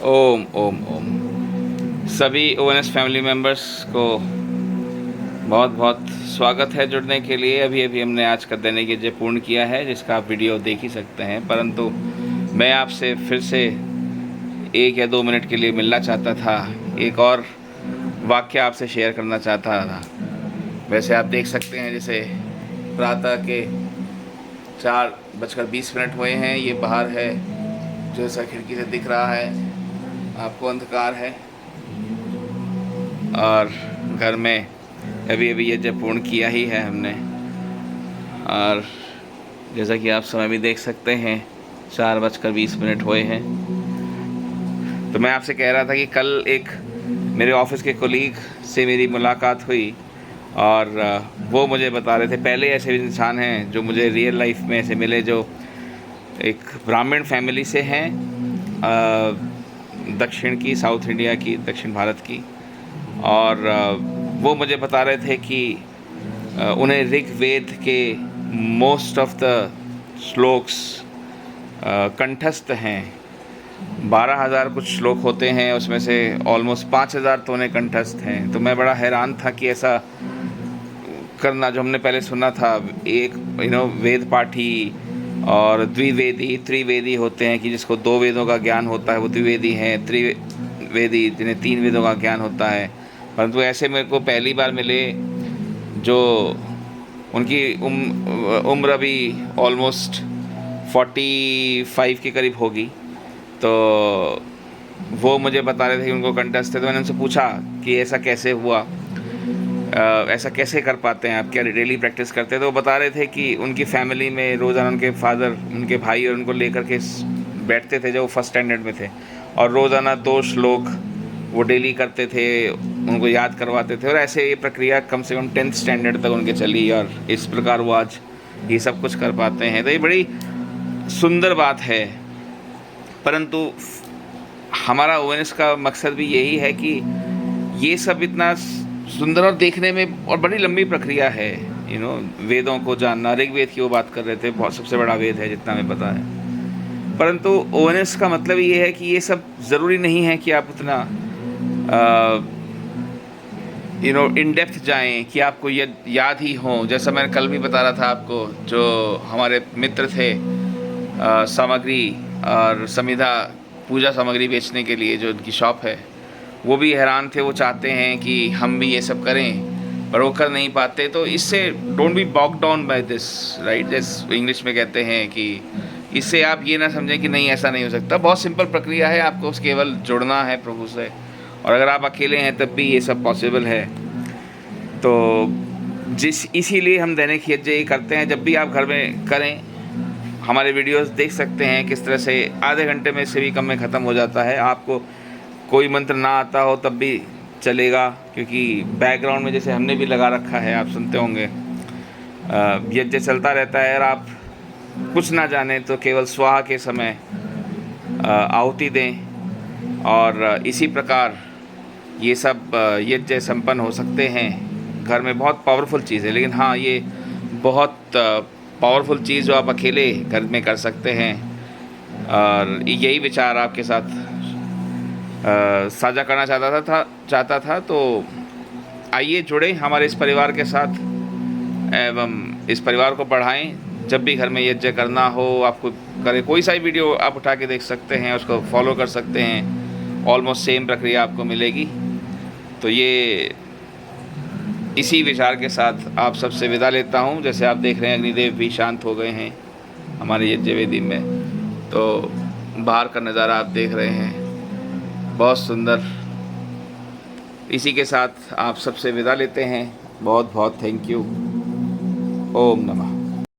ओम ओम ओम। सभी ONS family members को बहुत बहुत स्वागत है जुड़ने के लिए। अभी अभी हमने आज का दैनिक यज्ञ पूर्ण किया है, जिसका आप वीडियो देख ही सकते हैं, परंतु मैं आपसे फिर से 1 या 2 मिनट के लिए मिलना चाहता था। एक और वाक्य आपसे शेयर करना चाहता था। वैसे आप देख सकते हैं, जैसे प्रातः के 4:20 हुए हैं। ये बाहर है, जैसा खिड़की से दिख रहा है आपको अंधकार है, और घर में अभी अभी ये जब पूर्ण किया ही है हमने। और जैसा कि आप समय भी देख सकते हैं, 4:20 हुए हैं। तो मैं आपसे कह रहा था कि कल एक मेरे ऑफिस के कोलीग से मेरी मुलाकात हुई, और वो मुझे बता रहे थे, पहले ऐसे भी इंसान हैं जो मुझे रियल लाइफ में ऐसे मिले, जो एक ब्राह्मण फैमिली से हैं, दक्षिण की, साउथ इंडिया की, दक्षिण भारत की। और वो मुझे बता रहे थे कि उन्हें ऋग्वेद के मोस्ट ऑफ द श्लोक्स कंठस्थ हैं। 12,000 कुछ श्लोक होते हैं, उसमें से ऑलमोस्ट 5,000 तो उन्हें कंठस्थ हैं। तो मैं बड़ा हैरान था कि ऐसा करना, जो हमने पहले सुना था, एक वेद पाठी और द्विवेदी त्रिवेदी होते हैं, कि जिसको 2 वेदों का ज्ञान होता है वो द्विवेदी हैं, त्रिवेदी जिन्हें 3 वेदों का ज्ञान होता है। परंतु ऐसे मेरे को पहली बार मिले जो उनकी उम्र अभी ऑलमोस्ट 45 के करीब होगी। तो वो मुझे बता रहे थे कि उनको कंटेस्ट है। तो मैंने उनसे पूछा कि ऐसा कैसे हुआ, ऐसा कैसे कर पाते हैं आप, क्या डेली प्रैक्टिस करते हैं? तो वो बता रहे थे कि उनकी फैमिली में रोज़ाना उनके फादर, उनके भाई और उनको लेकर के बैठते थे जब वो फर्स्ट स्टैंडर्ड में थे, और रोज़ाना 2 श्लोक वो डेली करते थे, उनको याद करवाते थे। और ऐसे ये प्रक्रिया कम से कम 10th स्टैंडर्ड तक उनके चली, और इस प्रकार वो आज ये सब कुछ कर पाते हैं। तो ये बड़ी सुंदर बात है। परंतु हमारा ओएनएस का मकसद भी यही है कि ये सब इतना सुंदर और देखने में और बड़ी लंबी प्रक्रिया है। वेदों को जानना, ऋग्वेद की वो बात कर रहे थे, बहुत सबसे बड़ा वेद है जितना हमें पता है। परंतु ओएनएस का मतलब ये है कि ये सब ज़रूरी नहीं है कि आप उतना इन डेप्थ जाएं कि आपको ये याद ही हो। जैसा मैंने कल भी बता रहा था आपको, जो हमारे मित्र थे सामग्री और समिधा पूजा सामग्री बेचने के लिए जो उनकी शॉप है, वो भी हैरान थे। वो चाहते हैं कि हम भी ये सब करें, पर वो कर नहीं पाते। तो इससे don't be bog down by this, right? जैसे इंग्लिश में कहते हैं कि इससे आप ये ना समझें कि नहीं, ऐसा नहीं हो सकता। बहुत सिंपल प्रक्रिया है, आपको केवल जुड़ना है प्रभु से, और अगर आप अकेले हैं तब भी ये सब पॉसिबल है। तो इसीलिए हम दैनिक यज्ञ ये करते हैं। जब भी आप घर में करें, हमारे वीडियोस देख सकते हैं किस तरह से आधे घंटे में से भी कम में ख़त्म हो जाता है। आपको कोई मंत्र ना आता हो तब भी चलेगा, क्योंकि बैकग्राउंड में जैसे हमने भी लगा रखा है, आप सुनते होंगे, यज्ञ चलता रहता है। और आप कुछ ना जाने तो केवल स्वाहा के समय आहुति दें, और इसी प्रकार ये सब यज्ञ संपन्न हो सकते हैं। घर में बहुत पावरफुल चीज़ है, लेकिन हाँ, ये बहुत पावरफुल चीज़ जो आप अकेले घर में कर सकते हैं। और यही विचार आपके साथ साझा करना चाहता था। तो आइए जुड़ें हमारे इस परिवार के साथ, एवं इस परिवार को बढ़ाएं। जब भी घर में यज्ञ करना हो, आपको करे, कोई सा ही वीडियो आप उठा के देख सकते हैं, उसको फॉलो कर सकते हैं, ऑलमोस्ट सेम प्रक्रिया आपको मिलेगी। तो ये इसी विचार के साथ आप सबसे विदा लेता हूँ। जैसे आप देख रहे हैं, अग्निदेव भी शांत हो गए हैं हमारे यज्ञ वेदी में। तो बाहर का नज़ारा आप देख रहे हैं, बहुत सुंदर। इसी के साथ आप सबसे विदा लेते हैं। बहुत बहुत थैंक यू। ओम नमः।